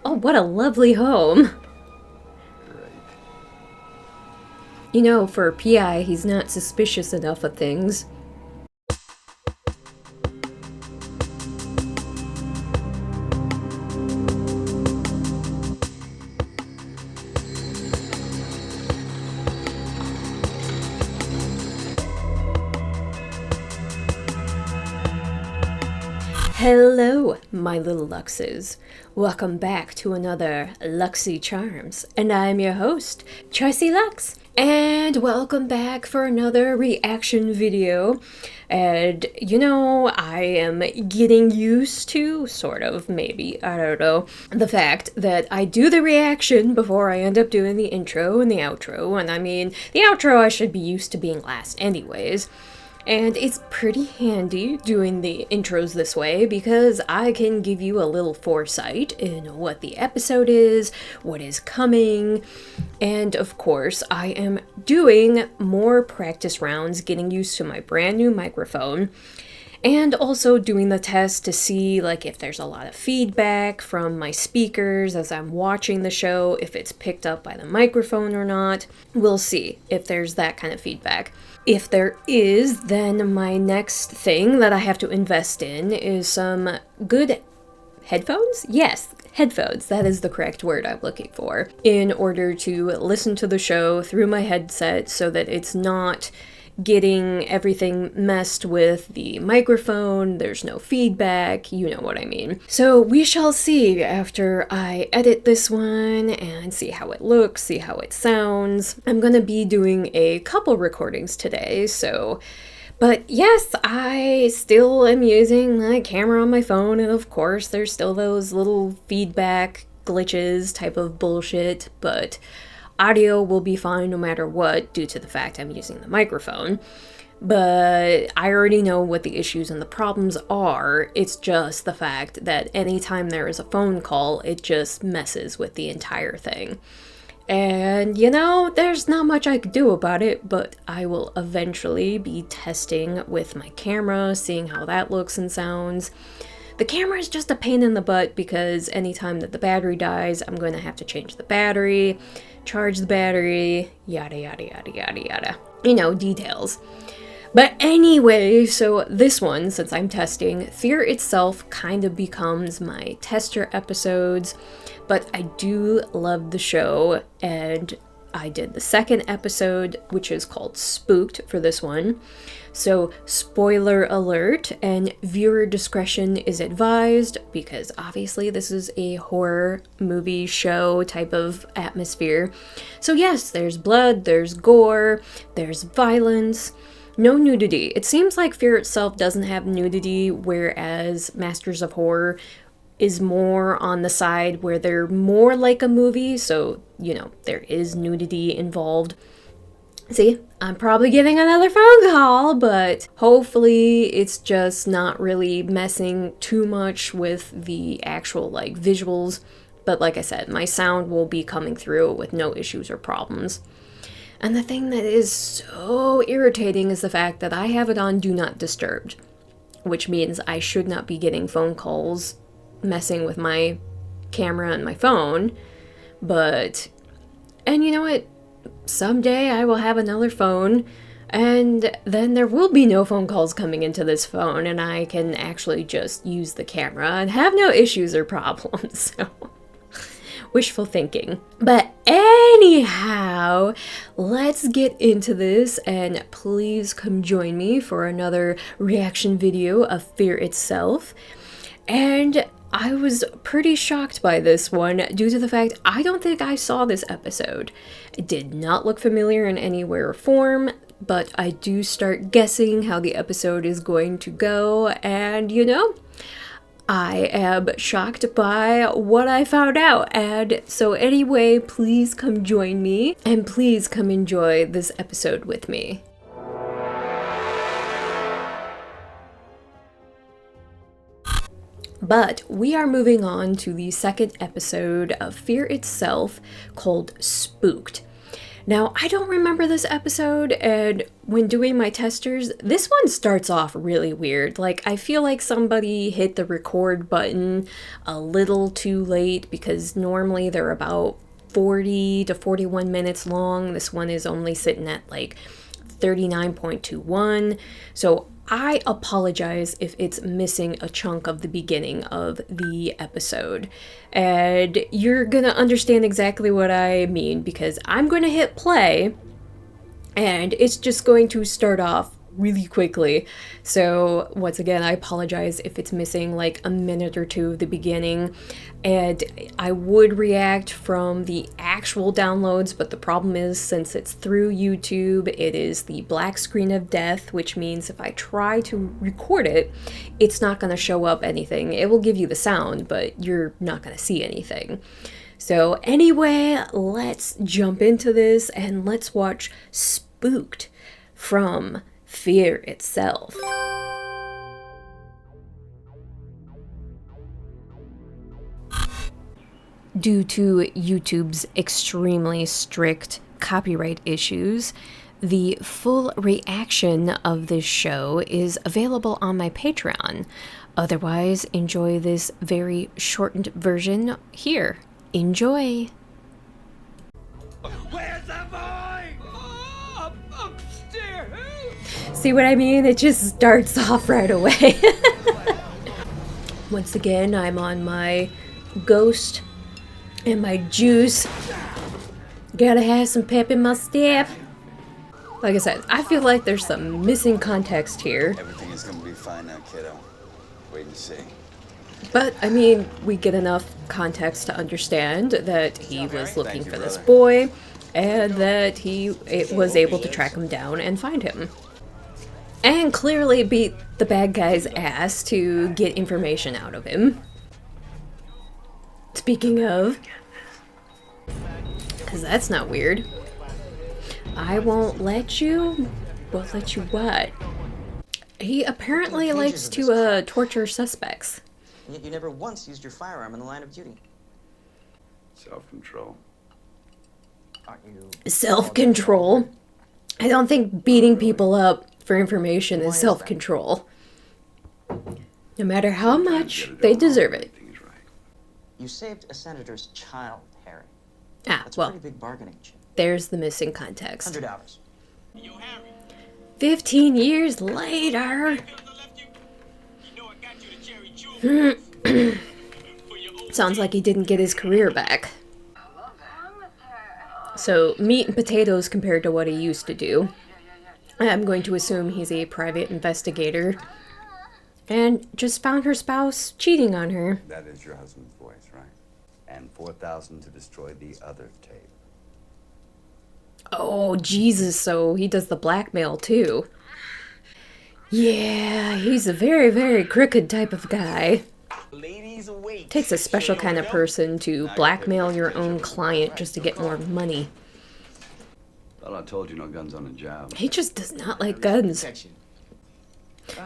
Oh, what a lovely home. Right. You know, for a PI, he's not suspicious enough of things. Hello, my little Luxes. Welcome back to another Luxy Charms, and I'm your host, Tracy Lux. And welcome back for another reaction video. And, you know, I am getting used to, sort of, maybe, I don't know, the fact that I do the reaction before I end up doing the intro and the outro. And I mean, the outro I should be used to being last anyways. And it's pretty handy doing the intros this way because I can give you a little foresight in what the episode is, what is coming, and of course I am doing more practice rounds getting used to my brand new microphone. And also doing the test to see like if there's a lot of feedback from my speakers as I'm watching the show, if it's picked up by the microphone or not. We'll see if there's that kind of feedback. If there is, then my next thing that I have to invest in is some good headphones? Yes, headphones. That is the correct word I'm looking for. In order to listen to the show through my headset so that it's not getting everything messed with the microphone, there's no feedback, you know what I mean. So we shall see after I edit this one and see how it looks, see how it sounds. I'm gonna be doing a couple recordings today, but yes, I still am using my camera on my phone, and of course there's still those little feedback glitches type of bullshit, but audio will be fine no matter what due to the fact I'm using the microphone. But I already know what the issues and the problems are. It's just the fact that anytime there is a phone call, it just messes with the entire thing. And, you know, there's not much I could do about it, but I will eventually be testing with my camera, seeing how that looks and sounds. The camera is just a pain in the butt because anytime that the battery dies, I'm going to have to change the battery, charge the battery, yada yada yada yada yada. You know, details. But anyway, so this one, since I'm testing, Fear itself kind of becomes my tester episodes, but I do love the show, and I did the second episode, which is called Spooked for this one. So spoiler alert, and viewer discretion is advised because obviously this is a horror movie show type of atmosphere. So yes, there's blood, there's gore, there's violence, no nudity. It seems like Fear itself doesn't have nudity, whereas Masters of Horror is more on the side where they're more like a movie, so, you know, there is nudity involved. See, I'm probably getting another phone call, but hopefully it's just not really messing too much with the actual, like, visuals. But like I said, my sound will be coming through with no issues or problems. And the thing that is so irritating is the fact that I have it on Do Not Disturb, which means I should not be getting phone calls messing with my camera and my phone. And you know what? Someday I will have another phone, and then there will be no phone calls coming into this phone, and I can actually just use the camera and have no issues or problems. So, wishful thinking. But anyhow, let's get into this, and please come join me for another reaction video of Fear itself. And I was pretty shocked by this one due to the fact I don't think I saw this episode. It did not look familiar in any way or form, but I do start guessing how the episode is going to go, and you know, I am shocked by what I found out. And so anyway, please come join me, and please come enjoy this episode with me. But we are moving on to the second episode of Fear itself, called Spooked. Now, I don't remember this episode, and when doing my testers, this one starts off really weird. Like, I feel like somebody hit the record button a little too late, because normally they're about 40 to 41 minutes long. This one is only sitting at like 39.21. So I apologize if it's missing a chunk of the beginning of the episode. And you're gonna understand exactly what I mean, because I'm gonna hit play and it's just going to start off really quickly. So once again, I apologize if it's missing like a minute or two of the beginning. And I would react from the actual downloads, but the problem is, since it's through YouTube, it is the black screen of death, which means if I try to record it, it's not going to show up anything. It will give you the sound, but you're not going to see anything. So anyway, let's jump into this and let's watch Spooked from Fear itself. Due to YouTube's extremely strict copyright issues, the full reaction of this show is available on my Patreon. Otherwise, enjoy this very shortened version here. Enjoy! Where's the boy? Upstairs. See what I mean? It just starts off right away. Once again, I'm on my ghost and my juice. Gotta have some pep in my step. Like I said, I feel like there's some missing context here. Everything is gonna be fine now, kiddo. Wait and see. But, I mean, we get enough context to understand that he was looking for this boy, and that he was able to track him down and find him. And clearly beat the bad guy's ass to get information out of him. Speaking of, because that's not weird. I won't let you? Won't let you what? He apparently likes to torture suspects. And yet you never once used your firearm in the line of duty. Self-control. Aren't you? Self-control? I don't think beating people up for information is self-control. No matter how much, they deserve it. You saved a senator's child, Harry. Ah, That's a well, pretty big bargaining chip. there's the missing context. $100. 15 years later. Sounds like he didn't get his career back. So, meat and potatoes compared to what he used to do. I'm going to assume he's a private investigator. And just found her spouse cheating on her. That is your husband's voice, right? And 4,000 to destroy the other tape. Oh, Jesus, so he does the blackmail too. Yeah, he's a very, very crooked type of guy. Ladies wait. Takes a special kind of person to blackmail your own client just to get more money. Thought I told you no guns on the job. He just does not like guns.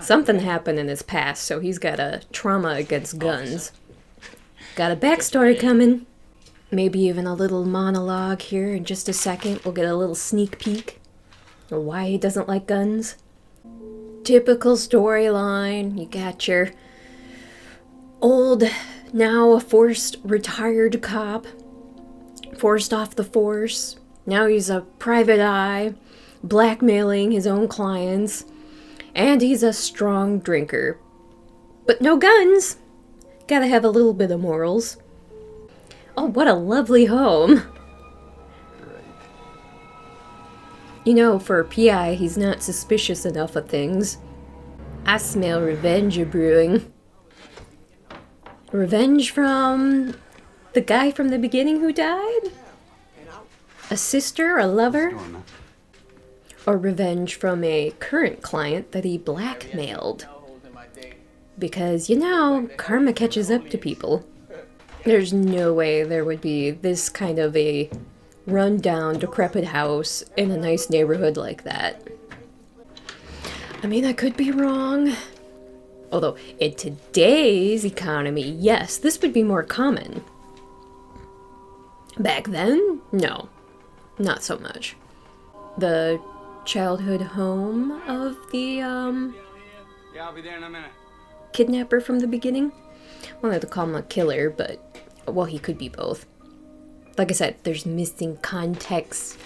Something happened in his past, so he's got a trauma against guns. Got a backstory coming. Maybe even a little monologue here in just a second. We'll get a little sneak peek of why he doesn't like guns. Typical storyline. You got your old, now a forced retired cop. Forced off the force. Now he's a private eye, blackmailing his own clients. And he's a strong drinker. But no guns! Gotta have a little bit of morals. Oh, what a lovely home. Great. You know, for a PI, he's not suspicious enough of things. I smell revenge a-brewing. Revenge from the guy from the beginning who died? A sister, a lover? Or revenge from a current client that he blackmailed? Because, you know, karma catches up to people. There's no way there would be this kind of a run-down, decrepit house in a nice neighborhood like that. I mean, I could be wrong. Although, in today's economy, yes, this would be more common. Back then, no. not so much. The childhood home of the, Yeah, I'll be there in a minute. kidnapper from the beginning. I wanted to call him a killer, but, well, he could be both. Like I said, there's missing context.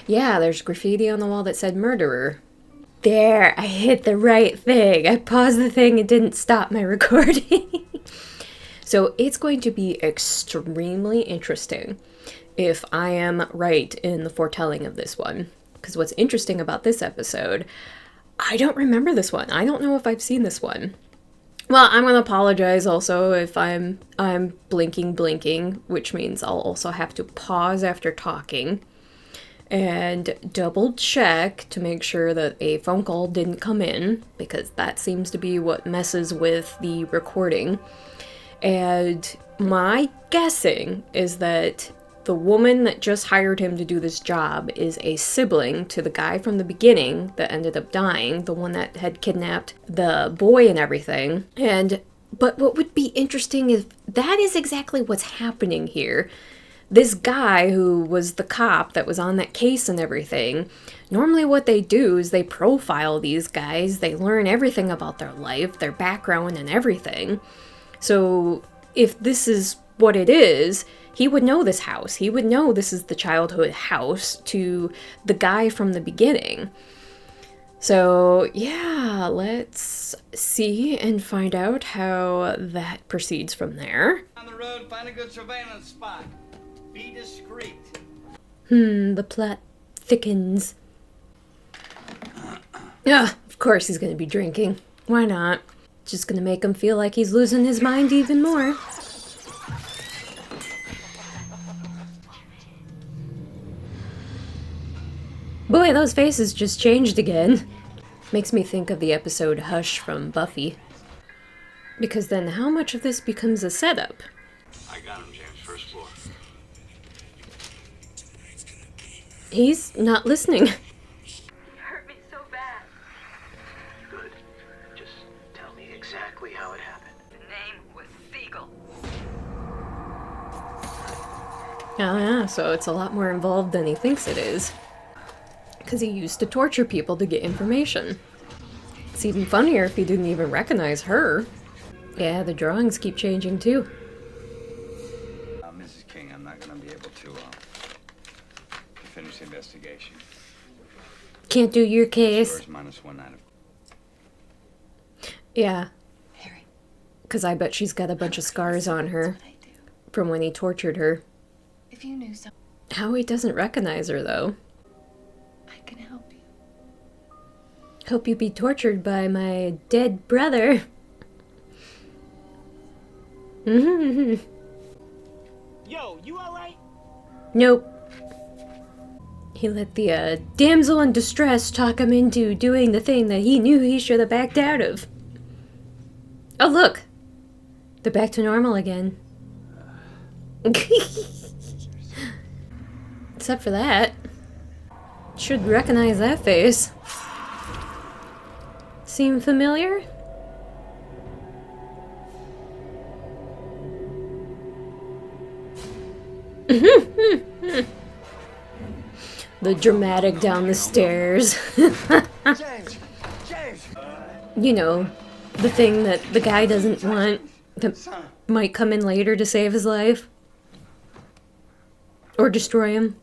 Yeah, there's graffiti on the wall that said murderer. There, I hit the right thing. I paused the thing and didn't stop my recording. So it's going to be extremely interesting if I am right in the foretelling of this one. Because what's interesting about this episode, I don't remember this one. I don't know if I've seen this one. Well, I'm going to apologize also if I'm blinking, which means I'll also have to pause after talking and double check to make sure that a phone call didn't come in, because that seems to be what messes with the recording. And my guessing is that the woman that just hired him to do this job is a sibling to the guy from the beginning that ended up dying, the one that had kidnapped the boy and everything. But what would be interesting is that is exactly what's happening here. This guy who was the cop that was on that case and everything, normally what they do is they profile these guys, they learn everything about their life, their background and everything. So if this is what it is, he would know this house. He would know this is the childhood house to the guy from the beginning. So yeah, let's see and find out how that proceeds from there. On the road, find a good surveillance spot. Be discreet. The plot thickens. Of course he's gonna be drinking. Why not? Just gonna make him feel like he's losing his mind even more. Boy, those faces just changed again. Makes me think of the episode Hush from Buffy. Because then how much of this becomes a setup? I got him, James. First floor. He's not listening. You hurt me so bad. Good. Just tell me exactly how it happened. The name was Siegel. Oh yeah, so it's a lot more involved than he thinks it is. Because he used to torture people to get information. It's even funnier if he didn't even recognize her. Yeah, the drawings keep changing too. Mrs. King, I'm not going to be able to finish the investigation. Can't do your case. Yours minus 1 night of... Yeah, Harry, because I bet she's got a bunch of scars on her what I do. from when he tortured her. If you knew something, How he doesn't recognize her though. I can help you. Hope you be tortured by my dead brother. Yo, you alright? Nope. He let the damsel in distress talk him into doing the thing that he knew he should have backed out of. Oh look! They're back to normal again. Except for that. Should recognize that face. Seem familiar? The dramatic down the stairs. James! James! You know, the thing that the guy doesn't want that might come in later to save his life. Or destroy him.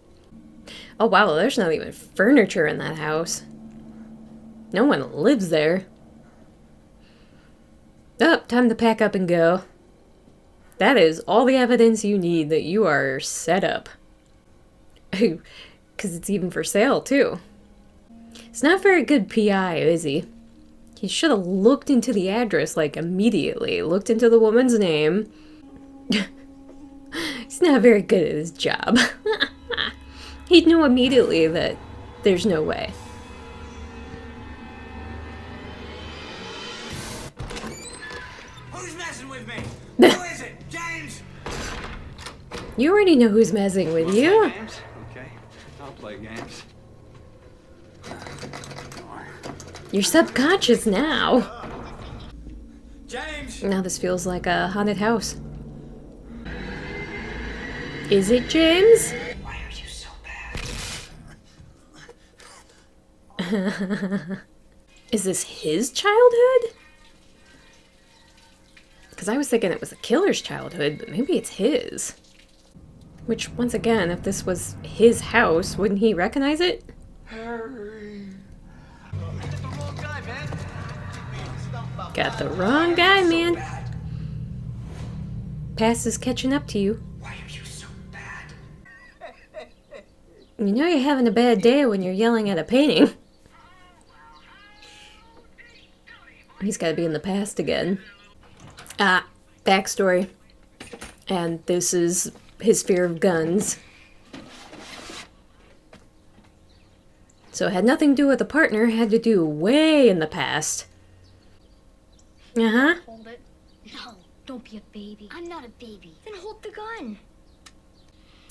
Oh wow, there's not even furniture in that house. No one lives there. Oh, time to pack up and go. That is all the evidence you need that you are set up. Because it's even for sale, too. It's not very good PI, is he? He should have looked into the address, like, immediately. Looked into the woman's name. He's not very good at his job. He'd know immediately that there's no way. Who's messing with me? Who is it? James! You already know who's messing with you. Games? Okay, I'll play games. You're subconscious now. James! Now this feels like a haunted house. Is it James? Why are you Is this his childhood? Because I was thinking it was the killer's childhood, but maybe it's his. Which, once again, if this was his house, wouldn't he recognize it? Harry. Got the wrong guy, man. Past is catching up to you. Why are you so bad? You know you're having a bad day when you're yelling at a painting. He's got to be in the past again. Backstory. And this is his fear of guns. So it had nothing to do with the partner, it had to do way in the past. Uh-huh. Hold it. No, don't be a baby. I'm not a baby. Then hold the gun.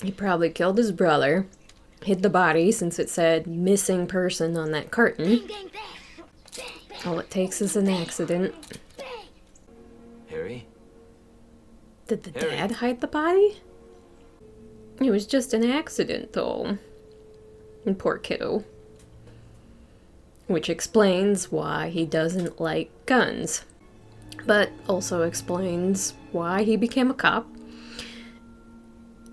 He probably killed his brother, hid the body since it said missing person on that carton. Bang, bang, bang. Bang, bang. All it takes is an accident. Bang. Harry? Did the Harry. dad hide the body? It was just an accident, though. And poor kiddo. Which explains why he doesn't like guns. But also explains why he became a cop.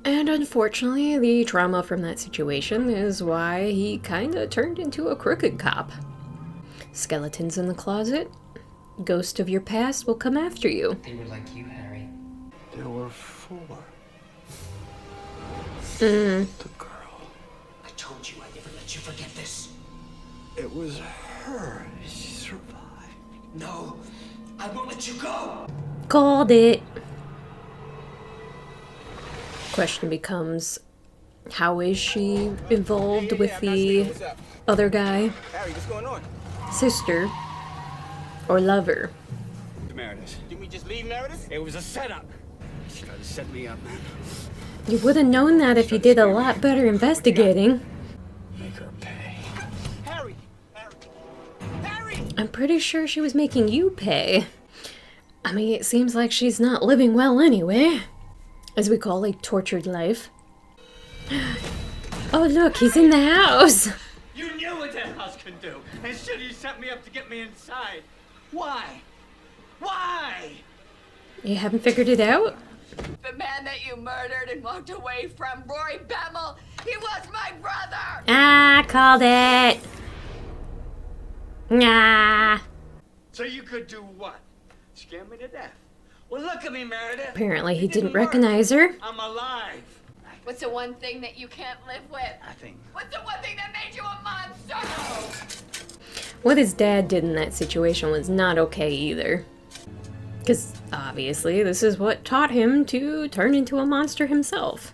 And unfortunately, the trauma from that situation is why he kinda turned into a crooked cop. Skeletons in the closet. Ghost of your past will come after you. They were like you, Harry. There were 4. Mm. The girl. I told you I'd never let you forget this. It was her. She survived. No, I won't let you go. Called it. Question becomes, how is she involved with the other guy? Harry, what's going on? Sister? Or lover? Meredith. Didn't we just leave Meredith? It was a setup. She tried to set me up, man. You would have known that if you did a lot better investigating. Make her pay. Harry! Harry! Harry! I'm pretty sure she was making you pay. I mean, it seems like she's not living well anyway. As we call a tortured life. Oh look, he's in the house! You knew what that house can do, and should you set me up to get me inside? Why? Why? You haven't figured it out? The man that you murdered and walked away from, Roy Bemmel, he was my brother! Ah, called it! Nah. So you could do what? Scare me to death? Well, look at me, Meredith. Apparently he It didn't work. recognize her. I'm alive. What's the one thing that you can't live with? Nothing. What's the one thing that made you a monster? What his dad did in that situation was not okay either. Because obviously this is what taught him to turn into a monster himself.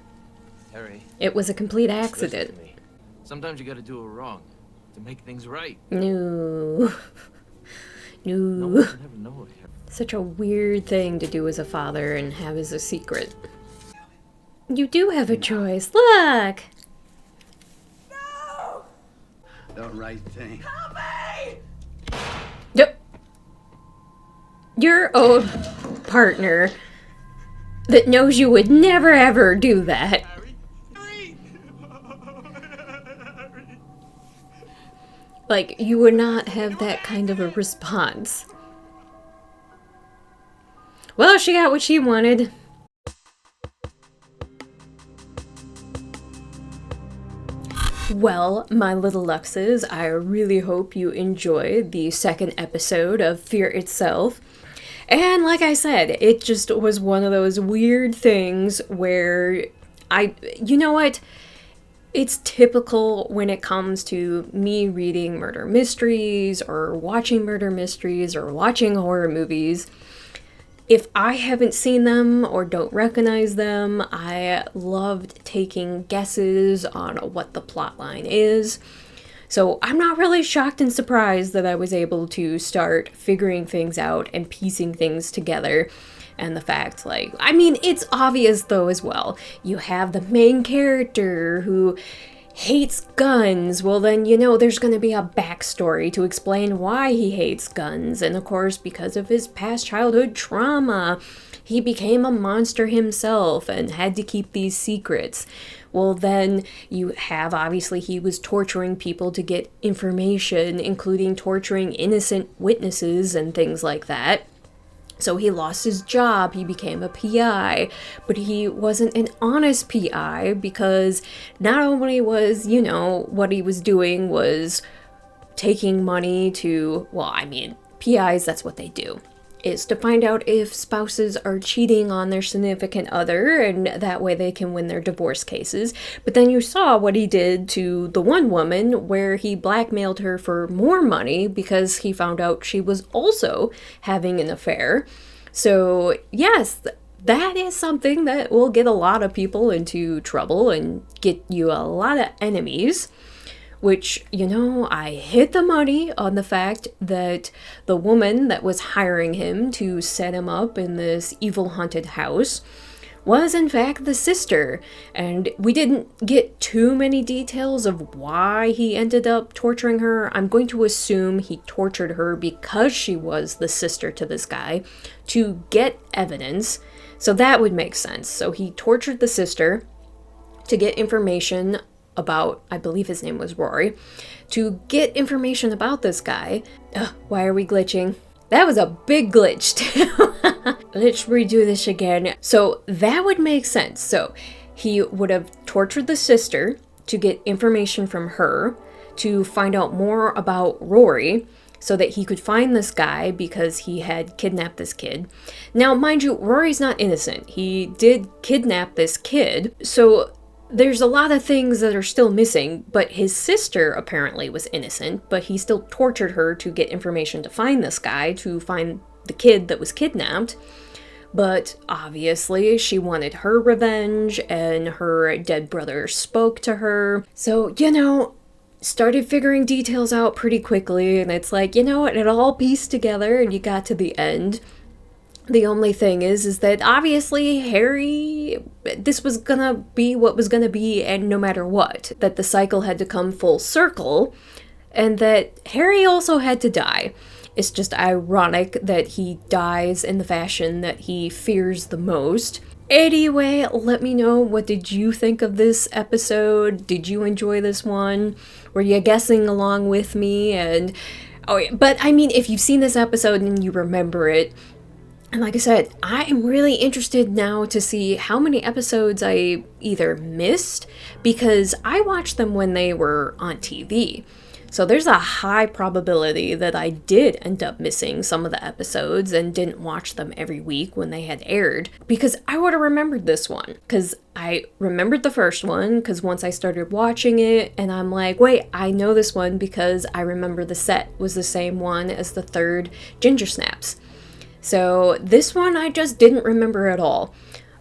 Harry, It was a complete listen accident. to me. Sometimes you gotta do it wrong to make things right. No. No No. one can ever know it, Harry. Such a weird thing to do as a father and have as a secret. You do have a choice. Look! The right thing. Yep. Your old partner that knows you would never ever do that. Like, you would not have that kind of a response. Well, she got what she wanted. Well, my little Luxes, I really hope you enjoyed the second episode of Fear Itself. And like I said, it just was one of those weird things where you know what? It's typical when it comes to me reading murder mysteries or watching murder mysteries or watching horror movies. If I haven't seen them or don't recognize them, I loved taking guesses on what the plotline is. So I'm not really shocked and surprised that I was able to start figuring things out and piecing things together. And the fact, like, I mean, it's obvious though as well. You have the main character who hates guns. Well, then, you know, there's going to be a backstory to explain why he hates guns. And of course, because of his past childhood trauma, he became a monster himself and had to keep these secrets. Well, then you have, obviously, he was torturing people to get information, including torturing innocent witnesses and things like that. So he lost his job, he became a PI, but he wasn't an honest PI because not only was, what he was doing was taking money to, PIs, that's what they do, is to find out if spouses are cheating on their significant other, and that way they can win their divorce cases. But then you saw what he did to the one woman, where he blackmailed her for more money because he found out she was also having an affair. So yes, that is something that will get a lot of people into trouble and get you a lot of enemies. Which, I hit the money on the fact that the woman that was hiring him to set him up in this evil haunted house was in fact the sister. And we didn't get too many details of why he ended up torturing her. I'm going to assume he tortured her because she was the sister to this guy to get evidence. So that would make sense. So he tortured the sister to get information about, I believe his name was Rory, to get information about this guy. Why are we glitching? That was a big glitch too. Let's redo this again. So that would make sense. So he would have tortured the sister to get information from her, to find out more about Rory, so that he could find this guy because he had kidnapped this kid. Now, mind you, Rory's not innocent. He did kidnap this kid, so there's a lot of things that are still missing, but his sister apparently was innocent, but he still tortured her to get information to find this guy, to find the kid that was kidnapped. But obviously she wanted her revenge, and her dead brother spoke to her. So, started figuring details out pretty quickly, and it's like, it all pieced together and you got to the end. The only thing is that obviously Harry, this was gonna be what was gonna be, and no matter what, that the cycle had to come full circle, and that Harry also had to die. It's just ironic that he dies in the fashion that he fears the most. Anyway, let me know, what did you think of this episode? Did you enjoy this one? Were you guessing along with me? And but if you've seen this episode and you remember it, and like I said, I am really interested now to see how many episodes I either missed, because I watched them when they were on TV. So there's a high probability that I did end up missing some of the episodes and didn't watch them every week when they had aired, because I would have remembered this one. Because I remembered the first one, because once I started watching it, and I'm like, wait, I know this one because I remember the set was the same one as the third Ginger Snaps. So this one I just didn't remember at all.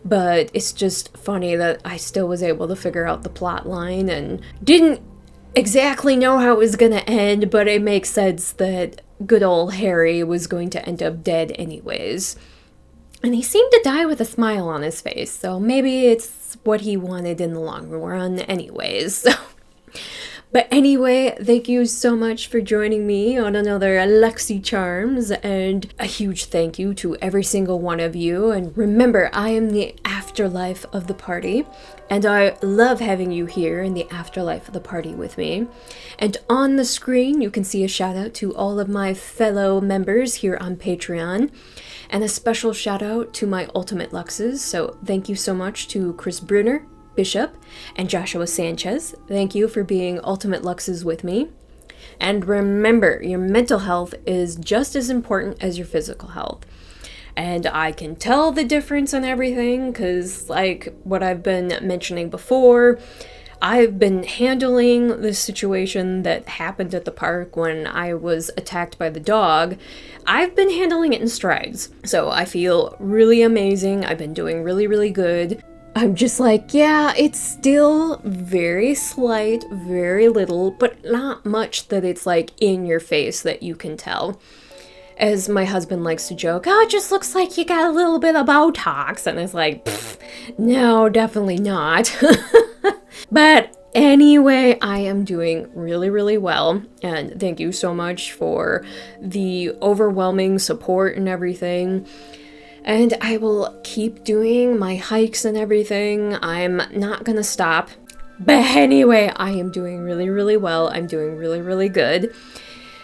But it's just funny that I still was able to figure out the plot line and didn't exactly know how it was going to end, but it makes sense that good old Harry was going to end up dead anyways. And he seemed to die with a smile on his face, so maybe it's what he wanted in the long run anyways. So. But anyway, thank you so much for joining me on another Luxy Charms, and a huge thank you to every single one of you. And remember, I am the afterlife of the party, and I love having you here in the afterlife of the party with me. And on the screen, you can see a shout out to all of my fellow members here on Patreon, and a special shout out to my Ultimate Luxes. So thank you so much to Chris Brunner, Bishop, and Joshua Sanchez. Thank you for being Ultimate Luxes with me. And remember, your mental health is just as important as your physical health. And I can tell the difference in everything, because like what I've been mentioning before, I've been handling this situation that happened at the park when I was attacked by the dog. I've been handling it in strides. So I feel really amazing. I've been doing really, really good. I'm just like, yeah, it's still very slight, very little, but not much that it's like in your face that you can tell. As my husband likes to joke, oh, it just looks like you got a little bit of Botox. And it's like, no, definitely not. But anyway, I am doing really, really well. And thank you so much for the overwhelming support and everything. And I will keep doing my hikes and everything. I'm not gonna stop. But anyway, I am doing really, really well. I'm doing really, really good.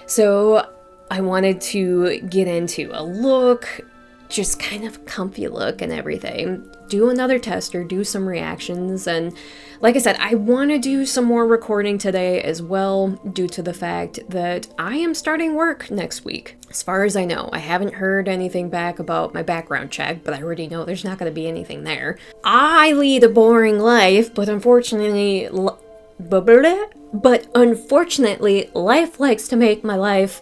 So I wanted to get into a look, just kind of comfy look and everything. Do another tester, do some reactions, and like I said, I want to do some more recording today as well, due to the fact that I am starting work next week. As far as I know, I haven't heard anything back about my background check, but I already know there's not going to be anything there. I lead a boring life, but unfortunately, life likes to make my life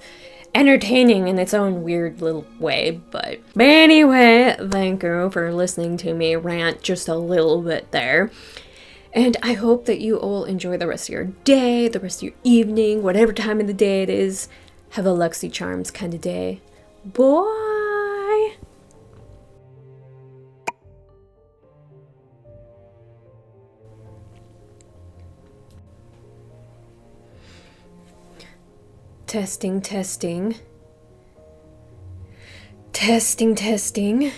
entertaining in its own weird little way. But anyway, thank you for listening to me rant just a little bit there. And I hope that you all enjoy the rest of your day, the rest of your evening, whatever time of the day it is. Have a Luxy Charms kind of day. Bye! Testing, testing. Testing, testing.